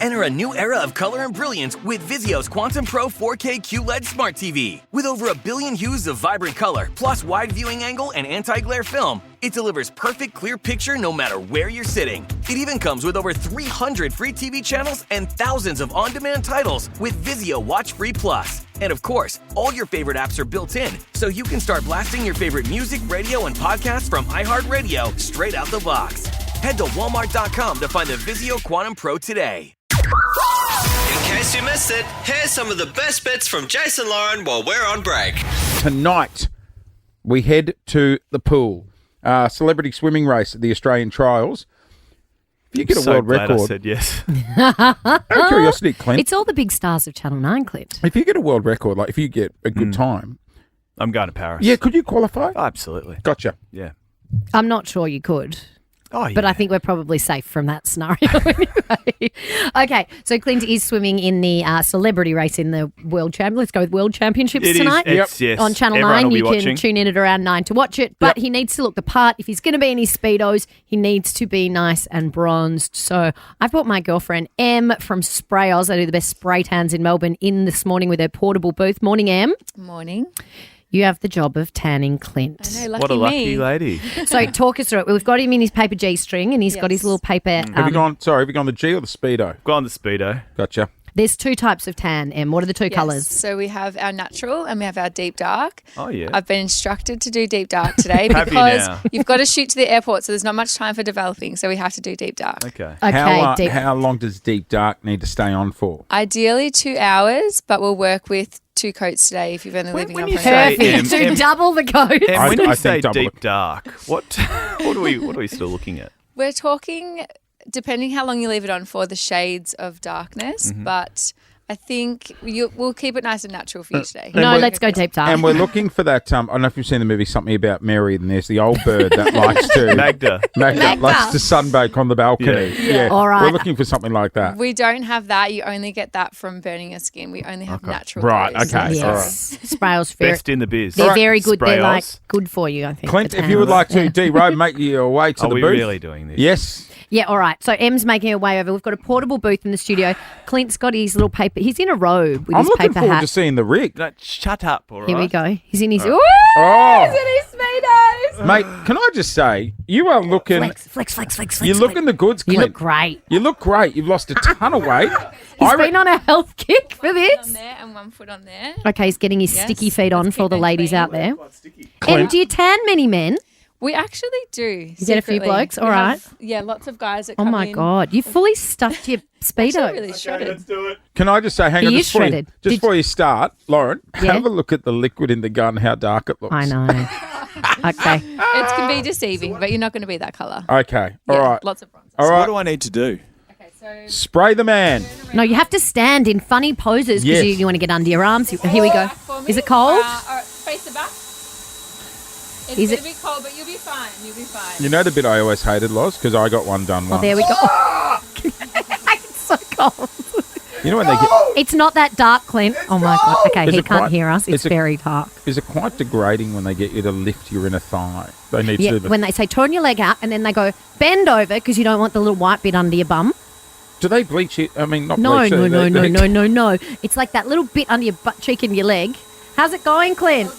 Enter a new era of color and brilliance with Vizio's Quantum Pro 4K QLED Smart TV. With over a billion hues of vibrant color, plus wide viewing angle and anti-glare film, it delivers perfect clear picture no matter where you're sitting. It even comes with over 300 free TV channels and thousands of on-demand titles with Vizio Watch Free Plus. And of course, all your favorite apps are built in, so you can start blasting your favorite music, radio, and podcasts from iHeartRadio straight out the box. Head to Walmart.com to find the Vizio Quantum Pro today. In case you missed it, here's some of the best bits from Jase and Lauren while we're on break. Tonight, we head to the pool. Celebrity swimming race at the Australian Trials. If you get a world record... I said yes. Out of curiosity, Clint. It's all the big stars of Channel 9, Clint. If you get a world record, like if you get a good time... I'm going to Paris. Yeah, could you qualify? Oh, absolutely. Gotcha. Yeah. I'm not sure you could. Oh, yeah. But I think we're probably safe from that scenario anyway. Okay, so Clint is swimming in the celebrity race in the World Championships. Let's go with World Championships tonight. Yes. On Channel Everyone 9. will You be can watching. tune in at around 9 to watch it. But he needs to look the part. If he's going to be in his Speedos, he needs to be nice and bronzed. So I've brought my girlfriend Em from Spray Oz. They do the best spray tans in Melbourne in this morning with their portable booth. Morning, Em. Morning. You have the job of tanning Clint. I know, lucky What a lucky me. lady. So talk us through it. We've got him in his paper G string and he's got his little paper. Have you gone the G or the Speedo? Go on the Speedo. Gotcha. There's two types of tan, Em. What are the two Yes. colours? So we have our natural and we have our deep dark. Oh, yeah. I've been instructed to do deep dark today Have you because now? you've got to shoot to the airport, so there's not much time for developing, so we have to do deep dark. Okay. Okay, How long does deep dark need to stay on for? Ideally 2 hours, but we'll work with 2 coats today if you've only When- leaving when up you for say- Perfect. Em, To double the coat. And I- when I you think say double deep it. dark, what are we still looking at? We're talking, depending how long you leave it on for, the shades of darkness, but I think we'll keep it nice and natural for you today. No, we're- let's go deep dark. And we're looking for that. I don't know if you've seen the movie Something About Mary, and there's the old bird that likes to Magda. likes to sunbake on the balcony. Yeah. All right. We're looking for something like that. We don't have that. You only get that from burning your skin. We only have natural Right, glows. okay. Yes. Sprayos very, Best in the biz. they're very good. They're Sprayos. like good for you, I think. Clint, the if you would tans. like to, D-Road, make your way to Are the we booth. really doing this? Yes. Yeah, all right. So Em's making her way over. We've got a portable booth in the studio. Clint's got his little paper. He's in a robe with I'm his looking paper forward hat. to seeing the rig. No, shut up, all right? Here we go. He's in his... Ooh, Oh. he's in his Speedos. Mate, can I just say, you are looking... Flex. You're looking the goods, You Clint. look great. You look great. You've lost a ton of weight. He's been on a health kick for On this. there and 1 foot on there. Okay, he's getting his Yes, sticky feet on let's for keep the it ladies clean. out there. Em, do you tan many men? We actually do. You get a few secretly. blokes? We All right. have, yeah, lots of guys that Oh come my in. God. You fully stuffed your Speedo. Actually really shredded. Can I just say, hang He on, is just before you, shredded. just before you start, Lauren, Yeah? have a look at the liquid in the gun, how dark it looks. I know. Okay. It can be deceiving, but you're not going to be that colour. Okay, all Yeah, right. Lots of bronze. All What right, do I need to do? Okay, so spray the man. No, you have to stand in funny poses because Yes. you want to get under your arms. Here we go. back for me. Is it cold? All right, face the back. It's Is going it- to be cold, but you'll be fine. You'll be fine. You know the bit I always hated, Loz, because I got one done Oh, once. there we go. It's so cold. You know when they get... It's not that dark, Clint. Oh, my God. Okay, Is he it can't quite- hear us. It's is it- very dark. Is it quite degrading when they get you to lift your inner thigh? They need Yeah, to do the... when they say turn your leg out and then they go bend over because you don't want the little white bit under your bum. Do they bleach it? I mean, not No, bleach it. no. It's like that little bit under your butt cheek and your leg. How's it going, Clint?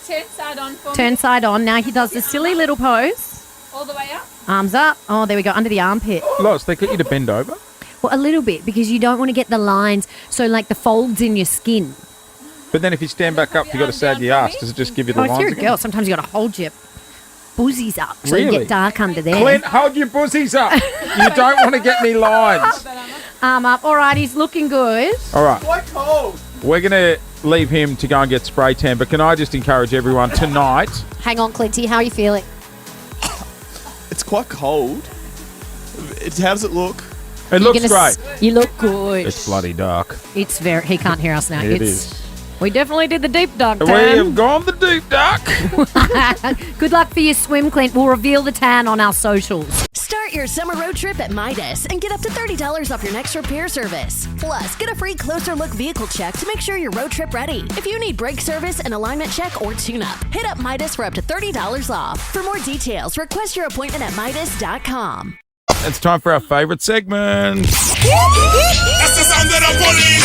Turn side on for Turn me. side on. Now he does the silly little pose. All the way up. Arms up. Oh, there we go. Under the armpit. Loz, they get you to bend over? Well, a little bit because you don't want to get the lines, so like the folds in your skin. But then if you stand back up, you got to sag your ass. Does it just give you the Oh, if lines you're a again? girl, sometimes you got to hold your boozies up so you Really? get dark under there. Clint, hold your bussies up. You don't want to get any lines. Arm up. All right, he's looking good. All right. We're going to leave him to go and get spray tan, but can I just encourage everyone tonight? Hang on, Clinty. How are you feeling? It's quite cold. How does it look? It looks great. You look good. It's bloody dark. It's very. He can't hear us now. It it's, is. We definitely did the deep dark We tan. have gone the deep dark. Good luck for your swim, Clint. We'll reveal the tan on our socials. Start your summer road trip at Midas and get up to $30 off your next repair service. Plus, get a free closer look vehicle check to make sure you're road trip ready. If you need brake service, an alignment check, or tune-up, hit up Midas for up to $30 off. For more details, request your appointment at Midas.com. It's time for our favourite segment.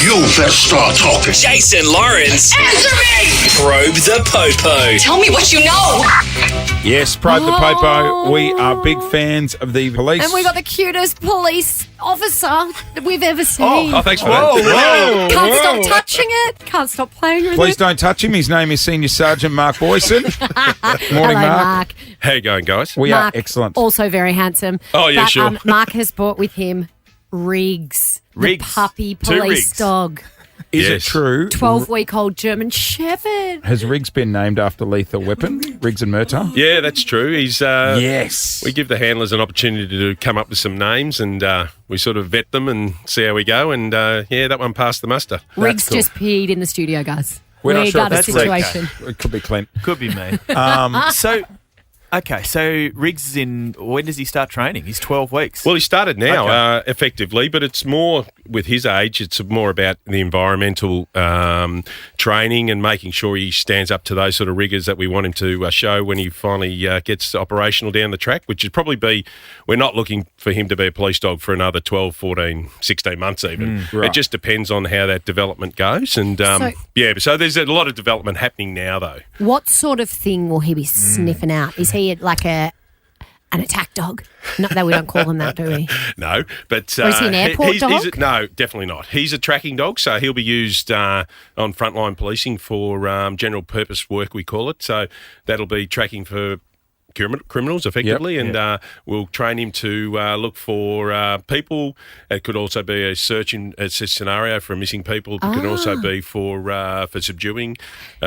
You best start talking. Jason Lawrence. Answer me! Probe the Popo. Tell me what you know. Yes, Probe the Popo. We are big fans of the police. And we got the cutest police officer that we've ever seen. Oh, thanks for that. Can't stop touching it. Can't stop playing with Please it. don't touch him. His name is Senior Sergeant Mark Boyson. Morning, Hello, Mark. How you going, guys? We Mark, are excellent. Also very handsome. Oh, yeah, but, sure. Mark has brought with him Riggs, Riggs. the puppy Two police Riggs. dog. Is it Yes. true? 12-week-old German Shepherd. Has Riggs been named after Lethal Weapon? Riggs and Murtaugh? Yeah, that's true. He's Yes. We give the handlers an opportunity to come up with some names, and we sort of vet them and see how we go. And yeah, that one passed the muster. Riggs cool. just peed in the studio, guys. We're not we sure got a if that's situation. It could be Clint. Could be me. So Riggs is in. When does he start training? He's 12 weeks. Well, he started now, Okay. effectively, but it's more with his age. It's more about the environmental training and making sure he stands up to those sort of rigours that we want him to show when he finally gets operational down the track, which would probably be, we're not looking for him to be a police dog for another 12, 14, 16 months even. Right. It just depends on how that development goes. And so there's a lot of development happening now, though. What sort of thing will he be sniffing out? Is he like an attack dog? Not that we don't call him that, do we? No, but Or is he an airport dog? No, definitely not. He's a tracking dog, so he'll be used on frontline policing for general purpose work, we call it. So that'll be tracking for criminals, effectively, and we'll train him to look for people. It could also be a search scenario for missing people. It could also be for subduing.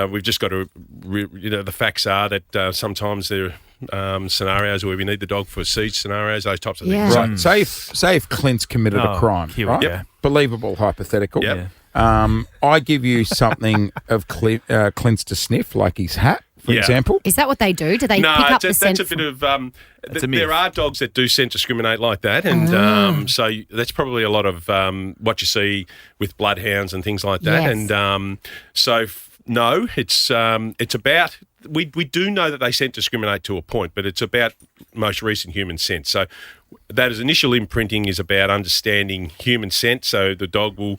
We've just got to, the facts are that sometimes there are scenarios where we need the dog for siege scenarios, those types of things. Right. Say if Clint's committed a crime, here we right? go. Believable hypothetical. Yep. I give you something of Clint's to sniff, like his hat, for example. Is that what they do? Do they No, pick up the that's scent? a bit of. It's a myth. There are dogs that do scent discriminate like that, and so that's probably a lot of what you see with bloodhounds and things like that. Yes. And no, it's about. We do know that they scent discriminate to a point, but it's about most recent human scent. So that is initial imprinting is about understanding human scent. So the dog will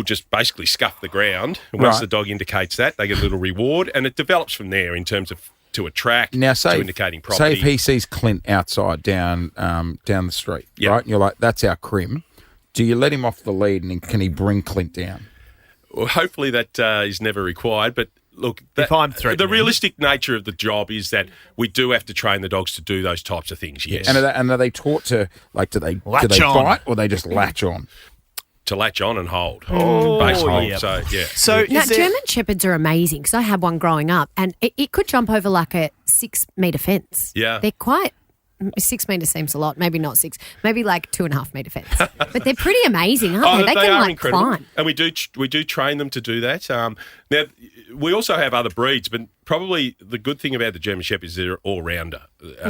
just basically scuff the ground. And once Right. the dog indicates that, they get a little reward, and it develops from there in terms of to attract, Now, to indicating say property. if he sees Clint outside down the street, Yep. right? And you're like, that's our crim. Do you let him off the lead, and can he bring Clint down? Well, hopefully that is never required, but look, If I'm threatening the him. realistic nature of the job is that we do have to train the dogs to do those types of things, yes. And are they taught to, like, do they Latch on. bite or they just latch on? To latch on and hold. Oh, Base hold. yep. So, yeah. So Now, is there- German Shepherds are amazing because I had one growing up and it could jump over like a 6-metre fence. Yeah. They're quite, 6 metres seems a lot, maybe not 6, maybe like 2.5-metre fence. But they're pretty amazing, aren't they? They can are like incredible. climb. And we do train them to do that. Now, we also have other breeds, but probably the good thing about the German Shepherd is they're all-rounder,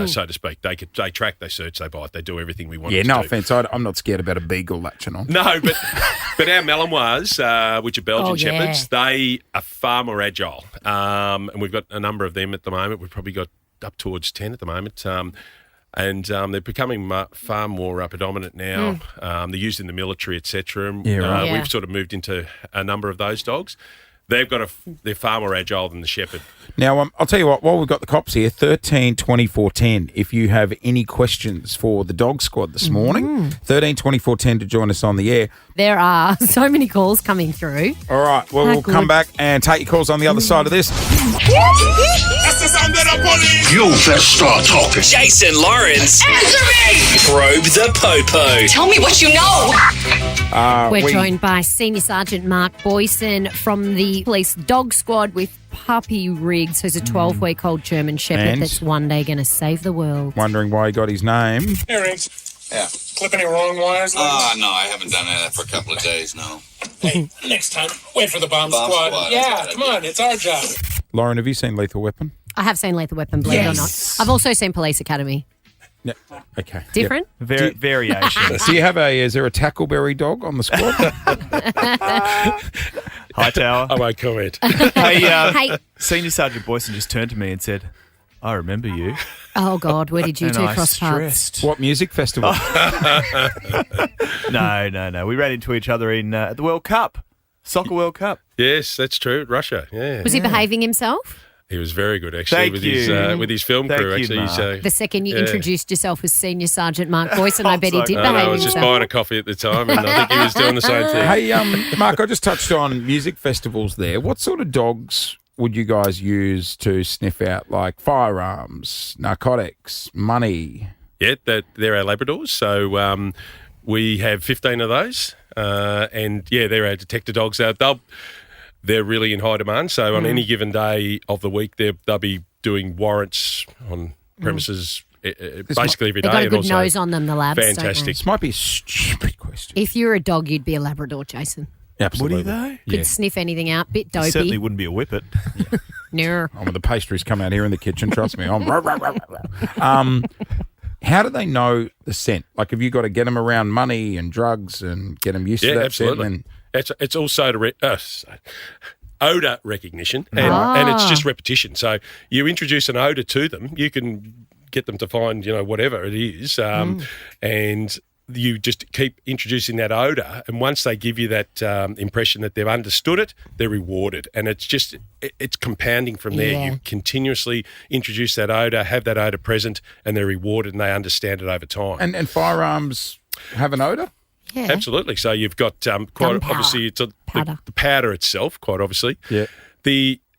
so to speak. They track, they search, they bite, they do everything we want Yeah, them no to do. offence. I'm not scared about a beagle latching on. No, but our Malinois, which are Belgian Oh, yeah. Shepherds, they are far more agile. And we've got a number of them at the moment. We've probably got up towards 10 at the moment. And they're becoming far more predominant now. They're used in the military, etc. Yeah, right. Yeah. We've sort of moved into a number of those dogs. They're far more agile than the Shepherd. Now, I'll tell you what, while we've got the cops here, 13 24 10, if you have any questions for the dog squad this morning, 13 24 10 to join us on the air. There are so many calls coming through. All right, well, How we'll come good. back and take your calls on the other side of this. You best start talking. Jason Lawrence. Answer me! Probe the Popo. Tell me what you know. We're we- joined by Senior Sergeant Mark Boyson from the police dog squad with Puppy Riggs, who's a 12-week-old German Shepherd And? that's one day going to save the world. Wondering why he got his name. Earrings. Yeah. Clip any wrong wires? No, I haven't done that for a couple of days, no. Hey, next time, wait for the bomb Bomb squad. squad, Yeah, that's come on, it's our job. Lauren, have you seen Lethal Weapon? I have seen Lethal Weapon, believe it or not. I've also seen Police Academy. Yeah. Okay. Different? variation. Yep. Do you have is there a Tackleberry dog on the squad? High tower. I won't comment. Hey, Hey. Senior Sergeant Boyson just turned to me and said, I remember you. Oh, God, where did you And two I cross paths? stressed. What music festival? No. We ran into each other in at the World Cup, Soccer World Cup. Yes, that's true. Russia, yeah. Was he behaving himself? He was very good, actually, Thank with you. his film Thank crew. you, Actually, Mark. The second you yeah. introduced yourself as Senior Sergeant Mark Boyce, and I bet he did I behave was just himself. buying a coffee at the time, and I think he was doing the same thing. Hey, Mark, I just touched on music festivals there. What sort of dogs would you guys use to sniff out, like firearms, narcotics, money? Yeah, they're our Labradors. So we have 15 of those, and yeah, they're our detector dogs. They're really in high demand. So on any given day of the week, they'll be doing warrants on premises basically every day. They've got a and good also nose on them, the labs. don't they? fantastic. This might be a stupid question. If you're a dog, you'd be a Labrador, Jason. Absolutely. Would he though? Could sniff anything out, bit He certainly dopey. wouldn't be a whippet. No. Oh, well, the pastries come out here in the kitchen, trust me. How do they know the scent? Like, have you got to get them around money and drugs and get them used to that absolutely. scent? It's also odor recognition, and it's just repetition. So you introduce an odor to them, you can get them to find whatever it is, and you just keep introducing that odor, and once they give you that impression that they've understood it, they're rewarded, and it's compounding from there. Yeah. You continuously introduce that odor, have that odor present, and they're rewarded, and they understand it over time. And firearms have an odor? Yeah. Absolutely. So you've got quite Gunpowder. obviously it's Powder. the powder itself, quite obviously. Yeah.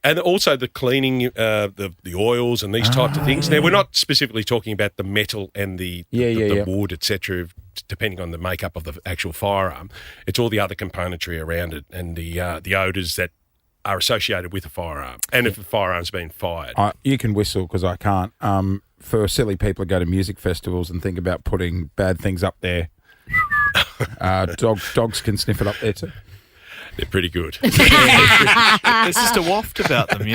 And also the cleaning, the oils and these types of things. Now, we're not specifically talking about the metal and the wood, etc., depending on the makeup of the actual firearm. It's all the other componentry around it and the odours that are associated with a firearm and if the firearm's been fired. You can whistle because I can't. For silly people who go to music festivals and think about putting bad things up there, dogs can sniff it up there too. They're pretty good. There's just a waft about them,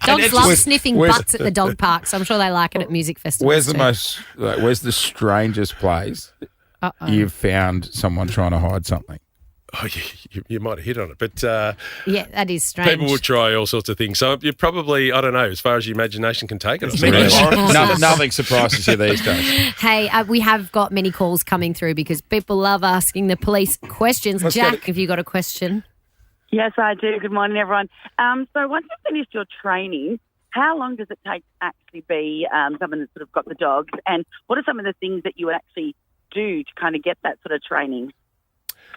Dogs love sniffing butts at the dog park, so I'm sure they like it at music festivals. Where's the strangest place you've found someone trying to hide something? Oh, you might have hit on it, but yeah, that is strange. people will try all sorts of things. So you probably, I don't know, as far as your imagination can take it. I suppose. Nothing surprises you these days. Hey, we have got many calls coming through because people love asking the police questions. Jack, have you got a question? Yes, I do. Good morning, everyone. So once you've finished your training, how long does it take to actually be someone that's sort of got the dogs? And what are some of the things that you would actually do to kind of get that sort of training?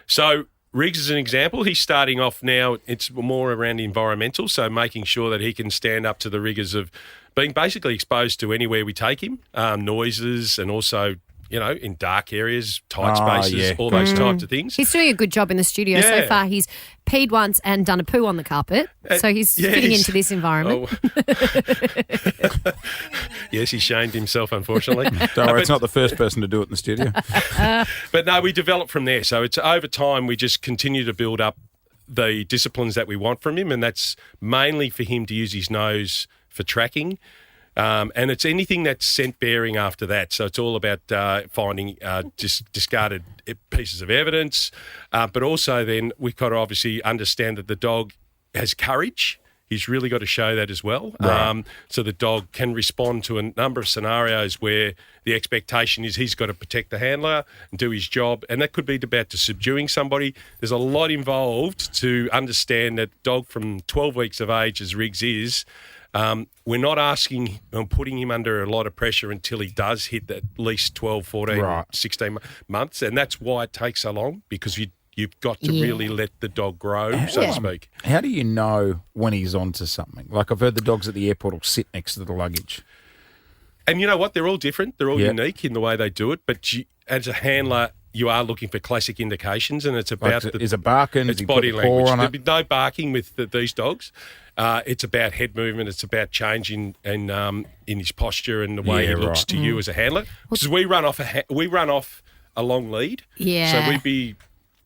So Riggs is an example. He's starting off now. It's more around environmental, so making sure that he can stand up to the rigours of being basically exposed to anywhere we take him, noises, and also, in dark areas, tight spaces, all those types of things. He's doing a good job in the studio so far. He's peed once and done a poo on the carpet, so he's fitting into this environment. Yes, he shamed himself, unfortunately. Don't worry, it's not the first person to do it in the studio. But no, we develop from there. So it's over time we just continue to build up the disciplines that we want from him, and that's mainly for him to use his nose for tracking. And it's anything that's scent bearing after that. So it's all about finding discarded pieces of evidence, but also then we've got to obviously understand that the dog has courage. He's really got to show that as well. Right. So the dog can respond to a number of scenarios where the expectation is he's got to protect the handler and do his job. And that could be about to subduing somebody. There's a lot involved to understand that dog from 12 weeks of age, as Riggs is, we're not asking and putting him under a lot of pressure until he does hit at least 12, 14, 16 months. And that's why it takes so long, because you've got to really let the dog grow, so to speak. How do you know when he's onto something? Like, I've heard the dogs at the airport will sit next to the luggage. And you know what? They're all different. They're all unique in the way they do it. But as a handler, you are looking for classic indications, and it's about is it barking? It's body language. There'll be no barking with these dogs. It's about head movement. It's about changing in his posture and the way he looks to you as a handler. Because we run off a long lead. Yeah. So we'd be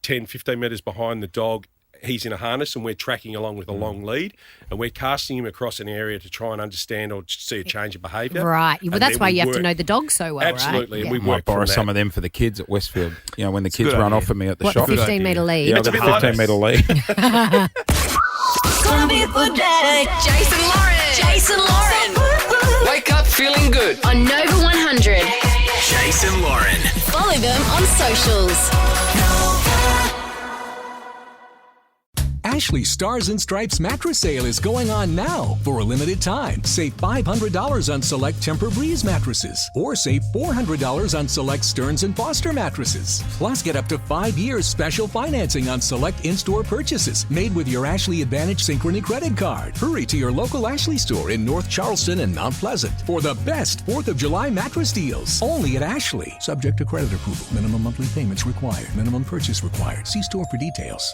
10, 15 metres behind the dog. He's in a harness and we're tracking along with a long lead, and we're casting him across an area to try and understand or see a change of behaviour. Right. Well, that's why you have to know the dog so well, Absolutely. right? And we might borrow some of them for the kids at Westfield. When the kids run off of me at the shop. 15-metre lead? Yeah, I've got a 15-metre lead. Gonna be a good day. Jason Lauren. Wake Scoot on Nova 100. Jase and Lauren. Follow them on socials. Ashley Stars and Stripes mattress sale is going on now. For a limited time, save $500 on select Tempur-Breeze mattresses or save $400 on select Stearns & Foster mattresses. Plus, get up to 5 years special financing on select in-store purchases made with your Ashley Advantage Synchrony credit card. Hurry to your local Ashley store in North Charleston and Mount Pleasant for the best 4th of July mattress deals. Only at Ashley. Subject to credit approval. Minimum monthly payments required. Minimum purchase required. See store for details.